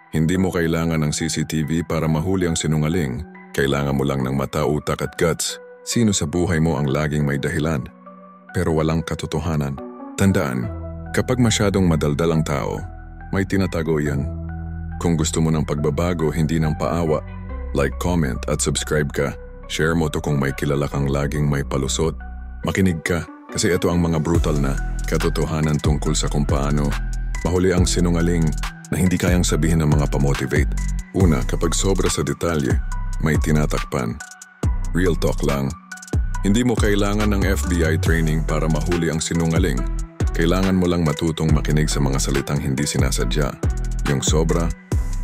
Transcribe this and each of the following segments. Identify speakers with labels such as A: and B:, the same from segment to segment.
A: Hindi mo kailangan ng CCTV para mahuli ang sinungaling. Kailangan mo lang ng mata, utak at guts. Sino sa buhay mo ang laging may dahilan? Pero walang katotohanan. Tandaan, kapag masyadong madaldal ang tao, may tinatago yan. Kung gusto mo ng pagbabago, hindi ng paawa, like, comment at subscribe ka. Share mo to kung may kilala kang laging may palusot. Makinig ka, kasi ito ang mga brutal na katotohanan tungkol sa kung paano mahuli ang sinungaling na hindi kayang sabihin ng mga pamotivate. Una, kapag sobra sa detalye, may tinatakpan. Real talk lang. Hindi mo kailangan ng FBI training para mahuli ang sinungaling. Kailangan mo lang matutong makinig sa mga salitang hindi sinasadya. Yung sobra,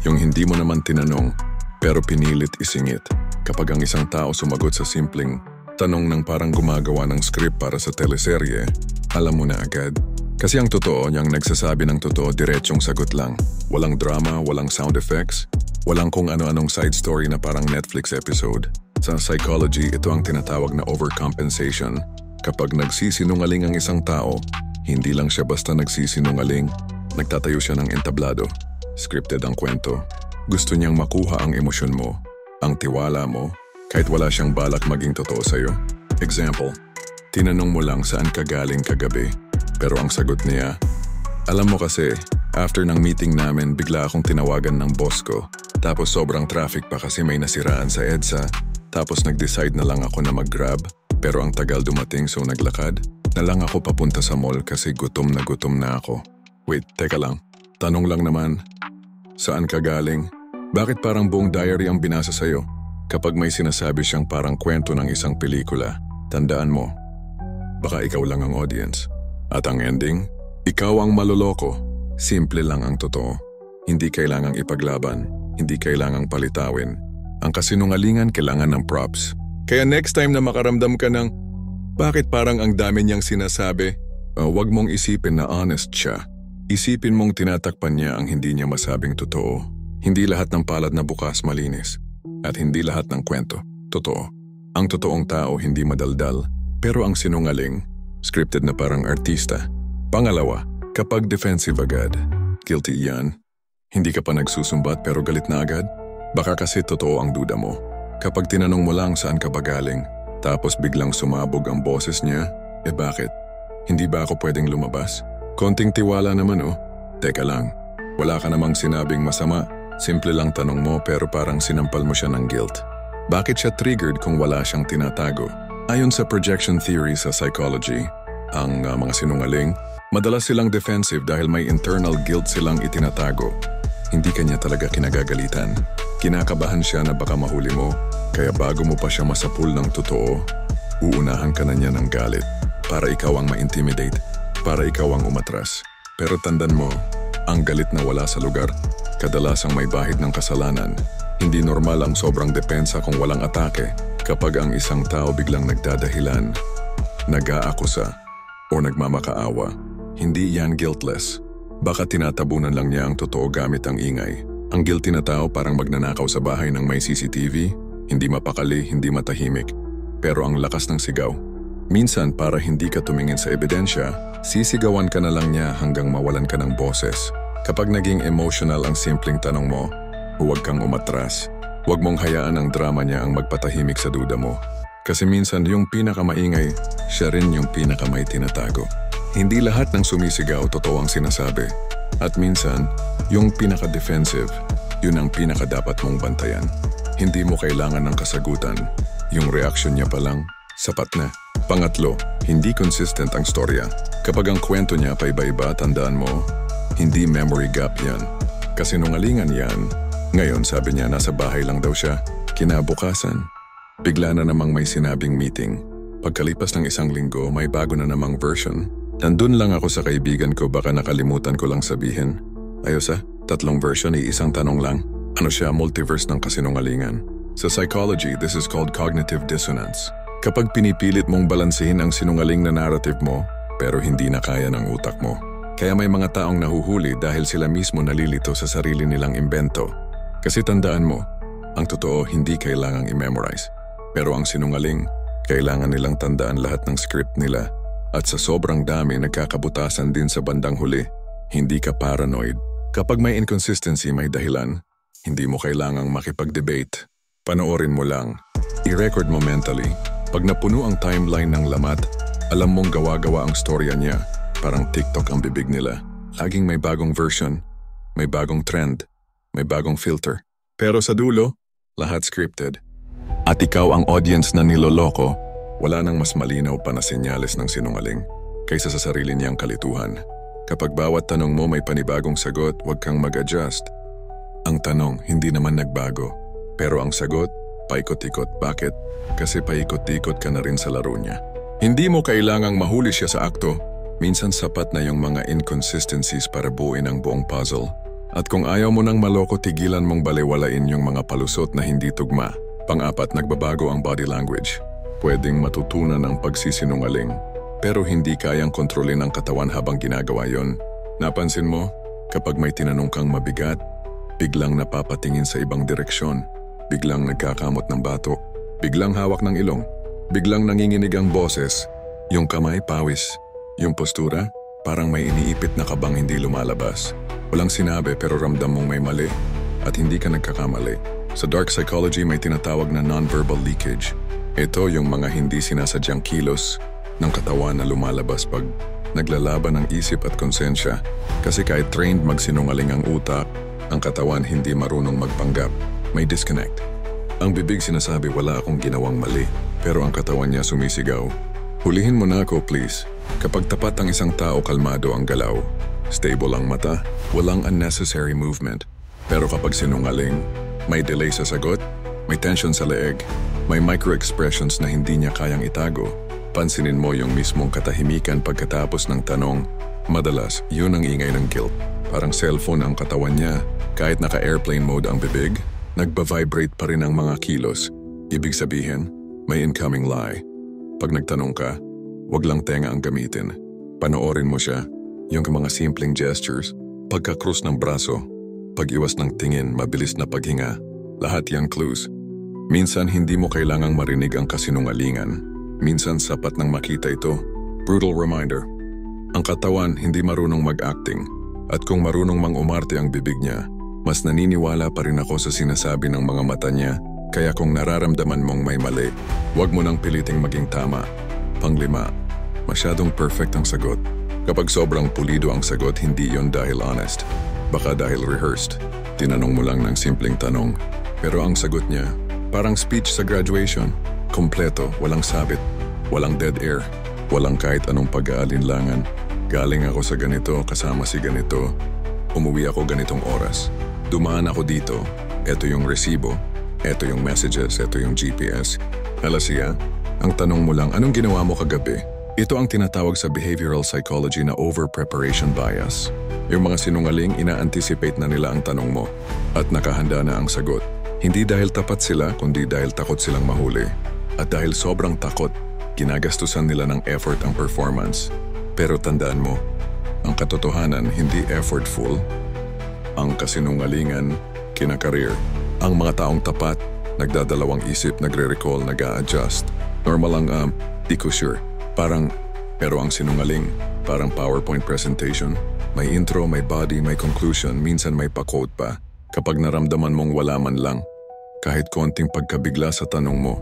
A: yung hindi mo naman tinanong, pero pinilit isingit. Kapag ang isang tao sumagot sa simpleng tanong ng parang gumagawa ng script para sa teleserye, alam mo na agad. Kasi ang totoo, niyang nagsasabi ng totoo, diretsyong sagot lang. Walang drama, walang sound effects, walang kung ano-anong side story na parang Netflix episode. Sa psychology, ito ang tinatawag na overcompensation. Kapag nagsisinungaling ang isang tao, hindi lang siya basta nagsisinungaling, nagtatayo siya ng entablado. Scripted ang kwento. Gusto niyang makuha ang emosyon mo, ang tiwala mo, kahit wala siyang balak maging totoo sa'yo. Example, tinanong mo lang saan ka galing kagabi, pero ang sagot niya, alam mo kasi, after ng meeting namin, bigla akong tinawagan ng boss ko. Tapos sobrang traffic pa kasi may nasiraan sa EDSA. Tapos nag-decide na lang ako na mag-grab, pero ang tagal dumating so naglakad. Na lang ako papunta sa mall kasi gutom na ako. Wait, teka lang. Tanong lang naman, saan ka galing? Bakit parang buong diary ang binasa sa'yo? Kapag may sinasabi siyang parang kwento ng isang pelikula, tandaan mo, baka ikaw lang ang audience. At ang ending, ikaw ang maloloko. Simple lang ang totoo. Hindi kailangang ipaglaban, hindi kailangang palitawin. Ang kasinungalingan kailangan ng props. Kaya next time na makaramdam ka ng, bakit parang ang dami niyang sinasabi? Huwag mong isipin na honest siya. Isipin mong tinatakpan niya ang hindi niya masabing totoo. Hindi lahat ng palad na bukas malinis. At hindi lahat ng kwento, totoo. Ang totoong tao hindi madaldal, pero ang sinungaling, scripted na parang artista. Pangalawa, kapag defensive agad, guilty yan. Hindi ka pa nagsusumbat pero galit na agad? Baka kasi totoo ang duda mo. Kapag tinanong mo lang saan ka ba galing, tapos biglang sumabog ang boses niya, bakit? Hindi ba ako pwedeng lumabas? Konting tiwala naman Teka lang, wala ka namang sinabing masama. Simple lang tanong mo pero parang sinampal mo siya ng guilt. Bakit siya triggered kung wala siyang tinatago? Ayon sa projection theory sa psychology, ang mga sinungaling, madalas silang defensive dahil may internal guilt silang itinatago. Hindi kanya talaga kinagagalitan. Kinakabahan siya na baka mahuli mo, kaya bago mo pa siya masapul ng totoo, uunahan ka na niya ng galit para ikaw ang ma-intimidate, para ikaw ang umatras. Pero tandan mo, ang galit na wala sa lugar, kadalasang may bahid ng kasalanan. Hindi normal ang sobrang depensa kung walang atake. Kapag ang isang tao biglang nagdadahilan, nag-aakusa, o nagmamakaawa, hindi yan guiltless. Baka tinatabunan lang niya ang totoo gamit ang ingay. Ang guilty na tao parang magnanakaw sa bahay ng may CCTV, hindi mapakali, hindi matahimik, pero ang lakas ng sigaw. Minsan para hindi ka tumingin sa ebidensya, sisigawan ka na lang niya hanggang mawalan ka ng boses. Kapag naging emotional ang simpleng tanong mo, huwag kang umatras. Huwag mong hayaan ang drama niya ang magpatahimik sa duda mo. Kasi minsan yung pinakamaingay, siya rin yung pinakamay tinatago. Hindi lahat ng sumisigaw totoo ang sinasabi. At minsan, yung pinaka-defensive, yun ang pinaka-dapat mong bantayan. Hindi mo kailangan ng kasagutan. Yung reaction niya pa lang, sapat na. Pangatlo, hindi consistent ang storya. Kapag ang kwento niya pa iba-iba, tandaan mo, hindi memory gap yan. Kasinungalingan yan. Ngayon sabi niya nasa bahay lang daw siya. Kinabukasan, bigla na namang may sinabing meeting. Pagkalipas ng isang linggo, may bago na namang version. Nandun lang ako sa kaibigan ko, baka nakalimutan ko lang sabihin. Ayos 3 version, isang tanong lang. Ano siya, multiverse ng kasinungalingan. Sa psychology, this is called cognitive dissonance. Kapag pinipilit mong balansehin ang sinungaling na narrative mo, pero hindi na kaya ng utak mo. Kaya may mga taong nahuhuli dahil sila mismo nalilito sa sarili nilang imbento. Kasi tandaan mo, ang totoo hindi kailangang i-memorize. Pero ang sinungaling, kailangan nilang tandaan lahat ng script nila. At sa sobrang dami, nagkakabutasan din sa bandang huli. Hindi ka paranoid, Kapag may inconsistency, may dahilan. Hindi mo kailangang makipag-debate. Panoorin mo lang. I-record mo mentally. Pag napuno ang timeline ng lamat, alam mong gawa-gawa ang storya niya. Parang TikTok ang bibig nila. Laging may bagong version, may bagong trend, may bagong filter. Pero sa dulo, lahat scripted. At ikaw ang audience na niloloko, wala nang mas malinaw pa na senyales ng sinungaling kaysa sa sarili niyang kalituhan. Kapag bawat tanong mo may panibagong sagot, huwag kang mag-adjust. Ang tanong, hindi naman nagbago. Pero ang sagot, paikot-ikot. Bakit? Kasi paikot-ikot ka na rin sa laro niya. Hindi mo kailangang mahuli siya sa akto. Minsan sapat na yung mga inconsistencies para buuin ang buong puzzle. At kung ayaw mo nang maloko, tigilan mong balewalain yung mga palusot na hindi tugma. Pang-apat, nagbabago ang body language. Pwedeng matutunan ang pagsisinungaling, pero hindi kayang kontrolin ang katawan habang ginagawa yon. Napansin mo, kapag may tinanong kang mabigat, biglang napapatingin sa ibang direksyon, biglang nagkakamot ng bato, biglang hawak ng ilong, biglang nanginginig ang boses, yung kamay pawis, yung postura, parang may iniipit na kabang hindi lumalabas. Walang sinabi pero ramdam mong may mali at hindi ka nagkakamali. Sa dark psychology may tinatawag na non-verbal leakage. Ito yung mga hindi sinasadyang kilos ng katawan na lumalabas pag naglalaban ng isip at konsensya. Kasi kahit trained magsinungaling ang utak, ang katawan hindi marunong magpanggap. May disconnect. Ang bibig sinasabi wala akong ginawang mali, pero ang katawan niya sumisigaw. Hulihin mo na ako please. Kapag tapat ang isang tao, kalmado ang galaw. Stable ang mata, walang unnecessary movement. Pero kapag sinungaling, may delay sa sagot, may tension sa leeg, may micro-expressions na hindi niya kayang itago. Pansinin mo yung mismong katahimikan pagkatapos ng tanong. Madalas, yun ang ingay ng guilt. Parang cellphone ang katawan niya. Kahit naka-airplane mode ang bibig, nagba-vibrate pa rin ang mga kilos. Ibig sabihin, may incoming lie. Pag nagtanong ka, wag lang tenga ang gamitin. Panoorin mo siya. Yung mga simpleng gestures, pagka-cross ng braso, pag-iwas ng tingin, mabilis na paghinga. Lahat yang clues. Minsan hindi mo kailangang marinig ang kasinungalingan. Minsan sapat nang makita ito. Brutal reminder. Ang katawan hindi marunong mag-acting. At kung marunong mang-umarte ang bibig niya, mas naniniwala pa rin ako sa sinasabi ng mga mata niya. Kaya kung nararamdaman mong may mali, huwag mo nang piliting maging tama. Panglima, masyadong perfect ang sagot. Kapag sobrang pulido ang sagot, hindi yon dahil honest. Baka dahil rehearsed. Tinanong mo lang ng simpleng tanong. Pero ang sagot niya, parang speech sa graduation. Kompleto, walang sabit, walang dead air, walang kahit anong pag-aalinlangan. Galing ako sa ganito, kasama si ganito. Umuwi ako ganitong oras. Dumaan ako dito. Ito yung resibo. Ito yung messages. Ito yung GPS. Halasiya, ang tanong mo lang, anong ginawa mo kagabi? Ito ang tinatawag sa behavioral psychology na over-preparation bias. Yung mga sinungaling, ina-anticipate na nila ang tanong mo at nakahanda na ang sagot. Hindi dahil tapat sila, kundi dahil takot silang mahuli. At dahil sobrang takot, ginagastusan nila ng effort ang performance. Pero tandaan mo, ang katotohanan hindi effortful. Ang kasinungalingan, kinakareer. Ang mga taong tapat, nagdadalawang isip, nagre-recall, nag-a-adjust. Normal ang di ko sure. Pero ang sinungaling, parang PowerPoint presentation. May intro, may body, may conclusion, minsan may pa-quote pa. Kapag naramdaman mong wala man lang, kahit konting pagkabigla sa tanong mo,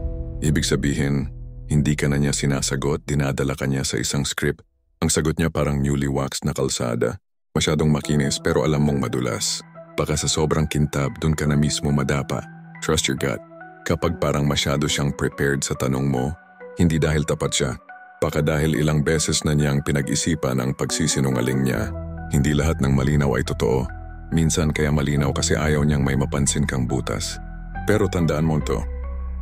A: ibig sabihin, hindi ka na niya sinasagot, dinadala ka niya sa isang script. Ang sagot niya parang newly waxed na kalsada. Masyadong makinis pero alam mong madulas. Baka sa sobrang kintab, dun ka na mismo madapa. Trust your gut. Kapag parang masyado siyang prepared sa tanong mo, hindi dahil tapat siya. Baka dahil ilang beses na niyang pinag-isipan ang pagsisinungaling niya. Hindi lahat ng malinaw ay totoo. Minsan kaya malinaw kasi ayaw niyang may mapansin kang butas. Pero tandaan mo to,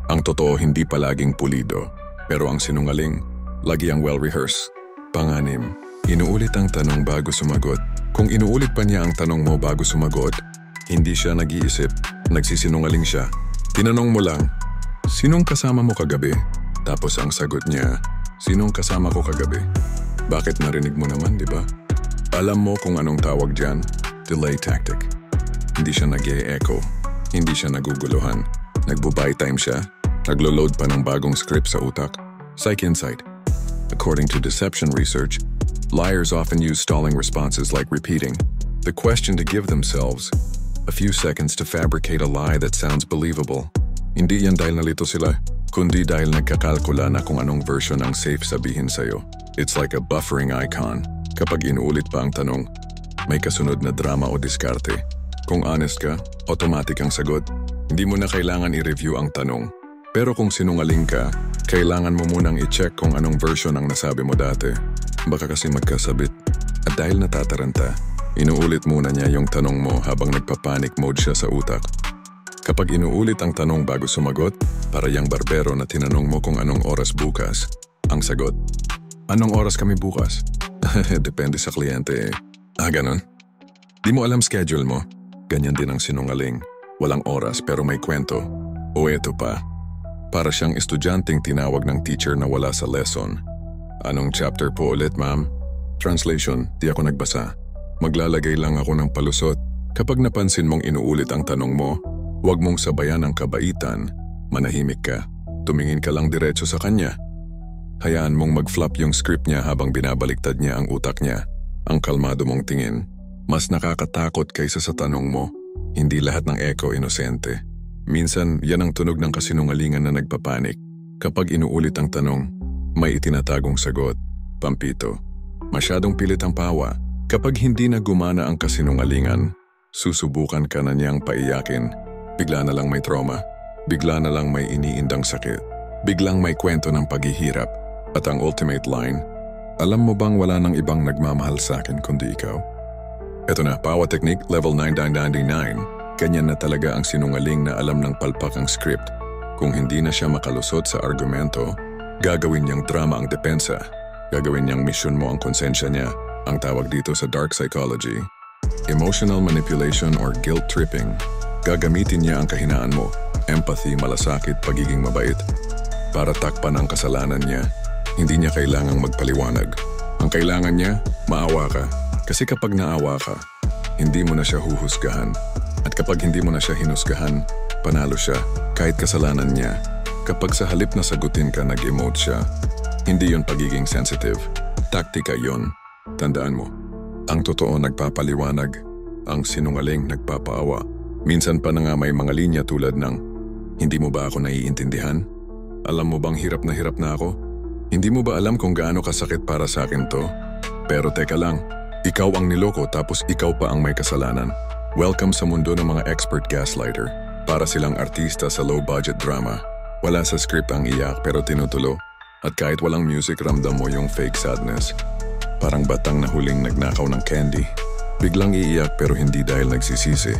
A: ang totoo hindi palaging pulido. Pero ang sinungaling, lagi ang well-rehearsed. Panganim, inuulit ang tanong bago sumagot. Kung inuulit pa niya ang tanong mo bago sumagot, hindi siya nag-iisip, nagsisinungaling siya. Tinanong mo lang, sinong kasama mo kagabi? Tapos ang sagot niya, sinong kasama ko kagabi? Bakit narinig mo naman, di ba? Alam mo kung anong tawag dyan? Delay tactic. Hindi siya nag-e-echo. Hindi siya naguguluhan. Nagbo-buy time siya. Naglo-load pa ng bagong script sa utak. Psych insight. According to deception research, liars often use stalling responses like repeating, The question to give themselves, a few seconds to fabricate a lie that sounds believable. Hindi yan dahil nalito sila, kundi dahil nagkakalkula na kung anong version ang safe sabihin sa'yo. It's like a buffering icon. Kapag inuulit pa ang tanong, may kasunod na drama o diskarte. Kung honest ka, automatic ang sagot. Hindi mo na kailangan i-review ang tanong. Pero kung sinungaling ka, kailangan mo munang i-check kung anong version ang nasabi mo dati. Baka kasi magkasabit. At dahil natataranta, inuulit muna niya yung tanong mo habang nagpa-panic mode siya sa utak. Kapag inuulit ang tanong bago sumagot, para yang barbero na tinanong mo kung anong oras bukas, ang sagot, anong oras kami bukas? Depende sa kliyente eh. Ganon? Di mo alam schedule mo? Ganyan din ang sinungaling. Walang oras pero may kwento. O eto pa, para siyang estudyanteng tinawag ng teacher na wala sa lesson. Anong chapter po ulit, ma'am? Translation, di ako nagbasa. Maglalagay lang ako ng palusot. Kapag napansin mong inuulit ang tanong mo, huwag mong sabayan ang kabaitan. Manahimik ka. Tumingin ka lang diretso sa kanya. Hayaan mong mag-flop yung script niya habang binabaliktad niya ang utak niya. Ang kalmado mong tingin, mas nakakatakot kaysa sa tanong mo. Hindi lahat ng echo inosente. Minsan, yan ang tunog ng kasinungalingan na nagpapanik. Kapag inuulit ang tanong, may itinatagong sagot. Pampito. Masyadong pilit ang pawa. Kapag hindi na gumana ang kasinungalingan, susubukan ka na niyang paiyakin. Bigla na lang may trauma. Bigla na lang may iniindang sakit. Biglang may kwento ng paghihirap. At ang ultimate line, alam mo bang wala nang ibang nagmamahal sa akin kundi ikaw? Eto na, pawa technique, level 9999. Ganyan na talaga ang sinungaling na alam ng palpak ang script. Kung hindi na siya makalusot sa argumento, gagawin niyang drama ang depensa. Gagawin niyang mission mo ang konsensya niya. Ang tawag dito sa dark psychology, emotional manipulation or guilt tripping. Gagamitin niya ang kahinaan mo, empathy, malasakit, pagiging mabait. Para takpan ang kasalanan niya, hindi niya kailangang magpaliwanag. Ang kailangan niya, maawa ka. Kasi kapag naawa ka, hindi mo na siya huhusgahan. At kapag hindi mo na siya hinusgahan, panalo siya, kahit kasalanan niya. Kapag sa halip na sagutin ka, nag-emote siya. Hindi yon pagiging sensitive. Taktika yon. Tandaan mo, ang totoo nagpapaliwanag, ang sinungaling nagpapaawa. Minsan pa na nga may mga linya tulad ng, hindi mo ba ako naiintindihan? Alam mo bang hirap na ako? Hindi mo ba alam kung gaano kasakit para sa akin to? Pero teka lang, ikaw ang niloko tapos ikaw pa ang may kasalanan. Welcome sa mundo ng mga expert gaslighter. Para silang artista sa low-budget drama. Wala sa script ang iyak pero tinutulo. At kahit walang music, ramdam mo yung fake sadness. Parang batang na huling nagnakaw ng candy. Biglang iiyak pero hindi dahil nagsisisi.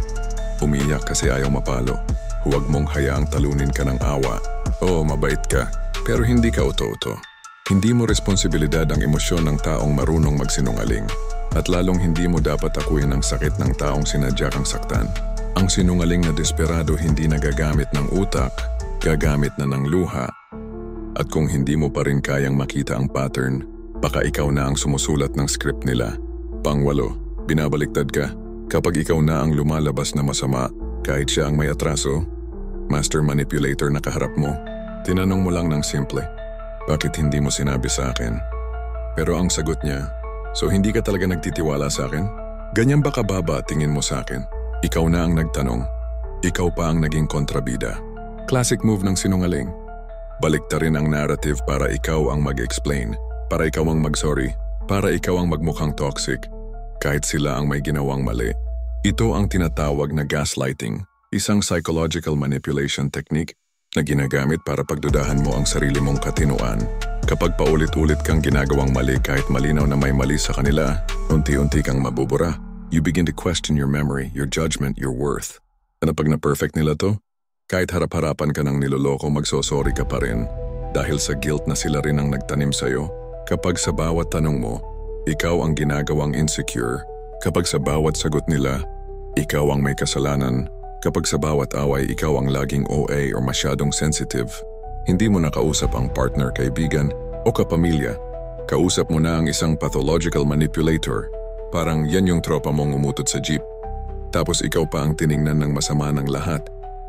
A: Umiiyak kasi ayaw mapalo. Huwag mong hayaang talunin ka ng awa. Oo, mabait ka, pero hindi ka uto-uto. Hindi mo responsibilidad ang emosyon ng taong marunong magsinungaling. At lalong hindi mo dapat akuin ang sakit ng taong sinadya kang saktan. Ang sinungaling na desperado hindi nagagamit ng utak, gagamit na ng luha. At kung hindi mo pa rin kayang makita ang pattern, baka ikaw na ang sumusulat ng script nila. Pangwalo, binabaliktad ka. Kapag ikaw na ang lumalabas na masama, kahit siya ang may atraso, master manipulator na kaharap mo, tinanong mo lang ng simple, bakit hindi mo sinabi sa akin? Pero ang sagot niya, so hindi ka talaga nagtitiwala sa akin? Ganyan ba kababa tingin mo sa akin? Ikaw na ang nagtanong, ikaw pa ang naging kontrabida. Classic move ng sinungaling. Baliktarin ang narrative para ikaw ang mag-explain, para ikaw ang mag-sorry, para ikaw ang magmukhang toxic, kahit sila ang may ginawang mali. Ito ang tinatawag na gaslighting, isang psychological manipulation technique na ginagamit para pagdudahan mo ang sarili mong katinuan. Kapag paulit-ulit kang ginagawang mali kahit malinaw na may mali sa kanila, unti-unti kang mabubura. You begin to question your memory, your judgment, your worth. At pag na-perfect nila to, kahit harap-harapan ka ng niloloko, magsosorry ka pa rin dahil sa guilt na sila rin ang nagtanim sa'yo. Kapag sa bawat tanong mo, ikaw ang ginagawang insecure. Kapag sa bawat sagot nila, ikaw ang may kasalanan. Kapag sa bawat away, ikaw ang laging OA or masyadong sensitive. Hindi mo nakausap ang partner, kaibigan o kapamilya. Kausap mo na ang isang pathological manipulator. Parang yan yung tropa mong umutot sa jeep. Tapos ikaw pa ang tiningnan ng masama ng lahat.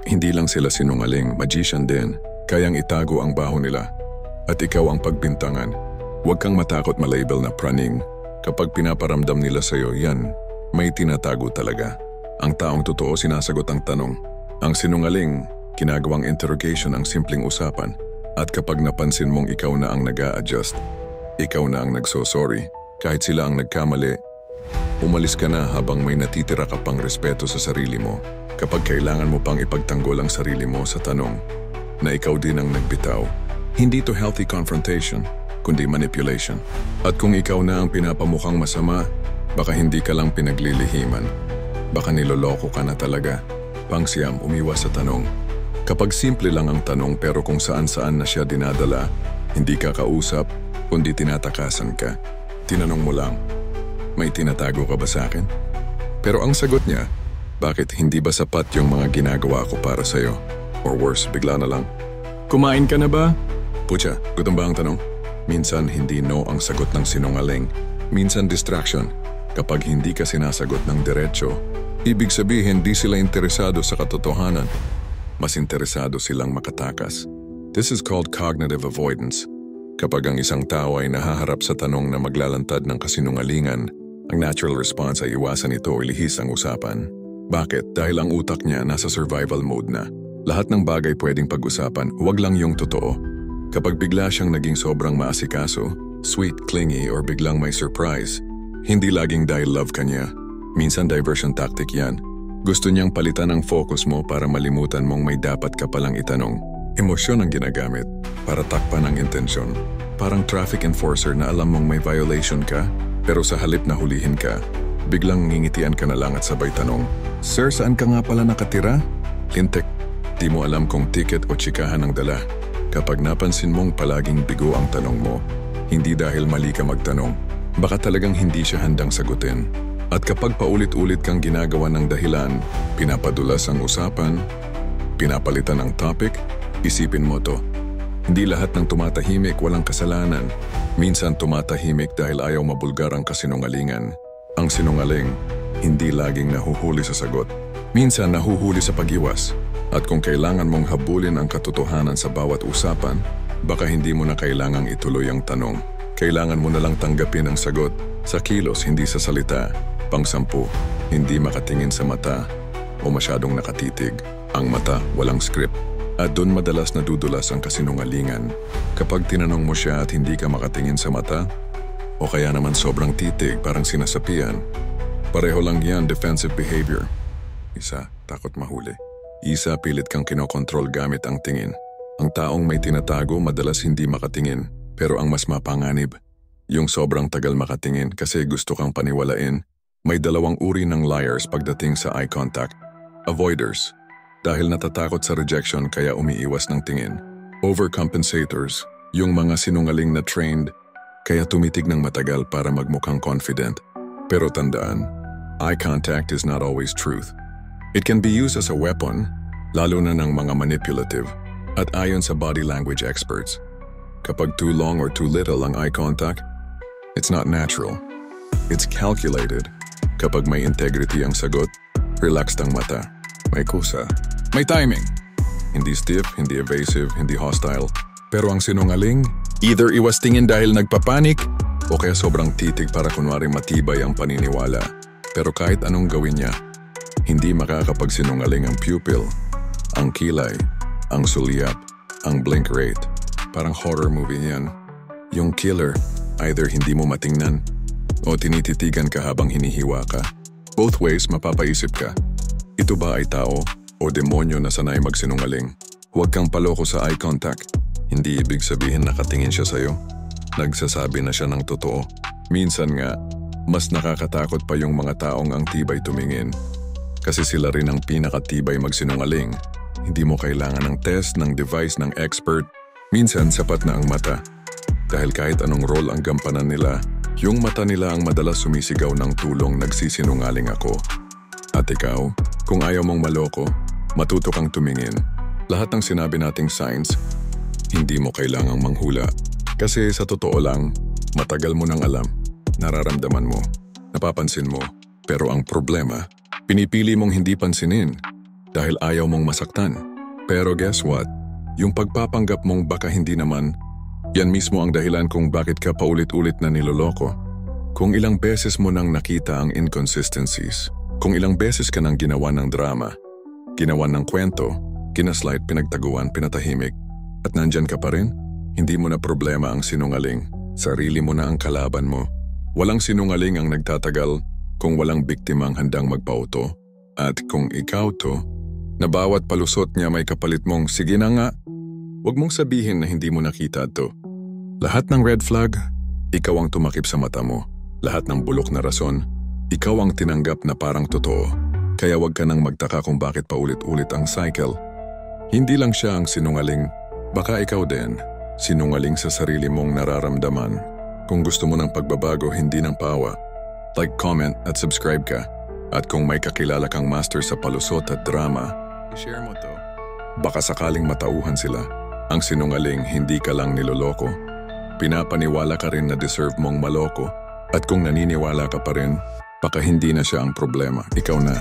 A: Hindi lang sila sinungaling, magician din. Kayang itago ang baho nila. At ikaw ang pagbintangan. Huwag kang matakot malabel na praning. Kapag pinaparamdam nila sa'yo, yan may tinatago talaga. Ang taong totoo sinasagot ang tanong. Ang sinungaling, ginagawang interrogation ang simpleng usapan. At kapag napansin mong ikaw na ang nag-a-adjust, ikaw na ang nagso-sorry, kahit sila ang nagkamali, umalis ka na habang may natitira ka pang respeto sa sarili mo. Kapag kailangan mo pang ipagtanggol ang sarili mo sa tanong na ikaw din ang nagbitaw. Hindi to healthy confrontation, kundi manipulation. At kung ikaw na ang pinapamukhang masama, baka hindi ka lang pinaglilihiman. Baka niloloko ka na talaga. Pangsiyam, umiwas sa tanong. Kapag simple lang ang tanong pero kung saan-saan na siya dinadala, hindi ka kausap, kundi tinatakasan ka. Tinanong mo lang, may tinatago ka ba sa akin? Pero ang sagot niya, bakit hindi ba sapat yung mga ginagawa ko para sa'yo? Or worse, bigla na lang, kumain ka na ba? Pucha, gutom ba ang tanong? Minsan hindi no ang sagot ng sinungaling. Minsan distraction. Kapag hindi ka sinasagot ng diretsyo, ibig sabihin di sila interesado sa katotohanan. Mas interesado silang makatakas. This is called cognitive avoidance. Kapag ang isang tao ay nahaharap sa tanong na maglalantad ng kasinungalingan, ang natural response ay iwasan ito o ilihis ang usapan. Bakit? Dahil ang utak niya nasa survival mode na. Lahat ng bagay pwedeng pag-usapan, huwag lang yung totoo. Kapag bigla siyang naging sobrang maasikaso, sweet, clingy, or biglang may surprise, hindi laging dahil love ka niya. Minsan diversion tactic yan. Gusto niyang palitan ang focus mo para malimutan mong may dapat ka palang itanong. Emosyon ang ginagamit para takpan ang intensyon. Parang traffic enforcer na alam mong may violation ka, pero sa halip na hulihin ka, biglang ngingitian ka na lang at sabay tanong, "Sir, saan ka nga pala nakatira?" Lintik, di mo alam kung ticket o tsikahan ang dala. Kapag napansin mong palaging bigo ang tanong mo, hindi dahil mali ka magtanong, baka talagang hindi siya handang sagutin. At kapag paulit-ulit kang ginagawa ng dahilan, pinapadulas ang usapan, pinapalitan ang topic, isipin mo to. Hindi lahat ng tumatahimik walang kasalanan. Minsan tumatahimik dahil ayaw mabulgar ang kasinungalingan. Ang sinungaling, hindi laging nahuhuli sa sagot. Minsan nahuhuli sa pag-iwas. At kung kailangan mong habulin ang katotohanan sa bawat usapan, baka hindi mo na kailangang ituloy ang tanong. Kailangan mo na lang tanggapin ang sagot sa kilos, hindi sa salita. Pang-10, hindi makatingin sa mata o masyadong nakatitig. Ang mata, walang script. At doon madalas nadudulas ang kasinungalingan. Kapag tinanong mo siya at hindi ka makatingin sa mata, o kaya naman sobrang titig, parang sinasapian, pareho lang yan, defensive behavior. Isa, takot mahuli. Isa, pilit kang kinokontrol gamit ang tingin. Ang taong may tinatago madalas hindi makatingin, pero ang mas mapanganib, yung sobrang tagal makatingin kasi gusto kang paniwalain. May dalawang uri ng liars pagdating sa eye contact. Avoiders, dahil natatakot sa rejection kaya umiiwas ng tingin. Overcompensators, yung mga sinungaling na trained, kaya tumitig ng matagal para magmukhang confident. Pero tandaan, eye contact is not always truth. It can be used as a weapon, lalo na ng mga manipulative, at ayon sa body language experts. Kapag too long or too little ang eye contact, it's not natural. It's calculated. Kapag may integrity ang sagot, relaxed ang mata. May kusa. May timing. Hindi stiff, hindi evasive, hindi hostile. Pero ang sinungaling, either iwas tingin dahil nagpapanik, o kaya sobrang titig para kunwari matibay ang paniniwala. Pero kahit anong gawin niya, hindi makakapagsinungaling ang pupil, ang kilay, ang sulyap, ang blink rate. Parang horror movie yan. Yung killer, either hindi mo matingnan, o tinititigan ka habang hinihiwa ka. Both ways, mapapaisip ka. Ito ba ay tao o demonyo na sanay magsinungaling? Huwag kang paloko sa eye contact. Hindi ibig sabihin nakatingin siya sa'yo. Nagsasabi na siya ng totoo. Minsan nga, mas nakakatakot pa yung mga taong ang tibay tumingin. Kasi sila rin ang pinakatibay magsinungaling. Hindi mo kailangan ng test, ng device, ng expert. Minsan sapat na ang mata. Dahil kahit anong role ang gampanan nila, yung mata nila ang madalas sumisigaw ng tulong, nagsisinungaling ako. At ikaw, kung ayaw mong maloko, matuto kang tumingin. Lahat ng sinabi nating signs, hindi mo kailangang manghula. Kasi sa totoo lang, matagal mo nang alam, nararamdaman mo, napapansin mo. Pero ang problema, pinipili mong hindi pansinin dahil ayaw mong masaktan. Pero guess what? Yung pagpapanggap mong baka hindi naman, yan mismo ang dahilan kung bakit ka paulit-ulit na niloloko. Kung ilang beses mo nang nakita ang inconsistencies, kung ilang beses ka nang ginawa ng drama, ginawa ng kwento, kinaslight, pinagtaguan, pinatahimik, at nandyan ka pa rin, hindi mo na problema ang sinungaling. Sarili mo na ang kalaban mo. Walang sinungaling ang nagtatagal kung walang biktimang handang magpauto. At kung ikaw to, na bawat palusot niya may kapalit mong, sige na nga, huwag mong sabihin na hindi mo nakita to. Lahat ng red flag, ikaw ang tumakip sa mata mo. Lahat ng bulok na rason, ikaw ang tinanggap na parang totoo. Kaya wag ka nang magtaka kung bakit paulit-ulit ang cycle. Hindi lang siya ang sinungaling, baka ikaw din, sinungaling sa sarili mong nararamdaman. Kung gusto mo ng pagbabago, hindi ng pawa, like, comment at subscribe ka. At kung may kakilala kang master sa palusot at drama, i-share mo to. Baka sakaling matauhan sila. Ang sinungaling, hindi ka lang niloloko. Pinapaniwala ka rin na deserve mong maloko. At kung naniniwala ka pa rin, baka hindi na siya ang problema, ikaw na.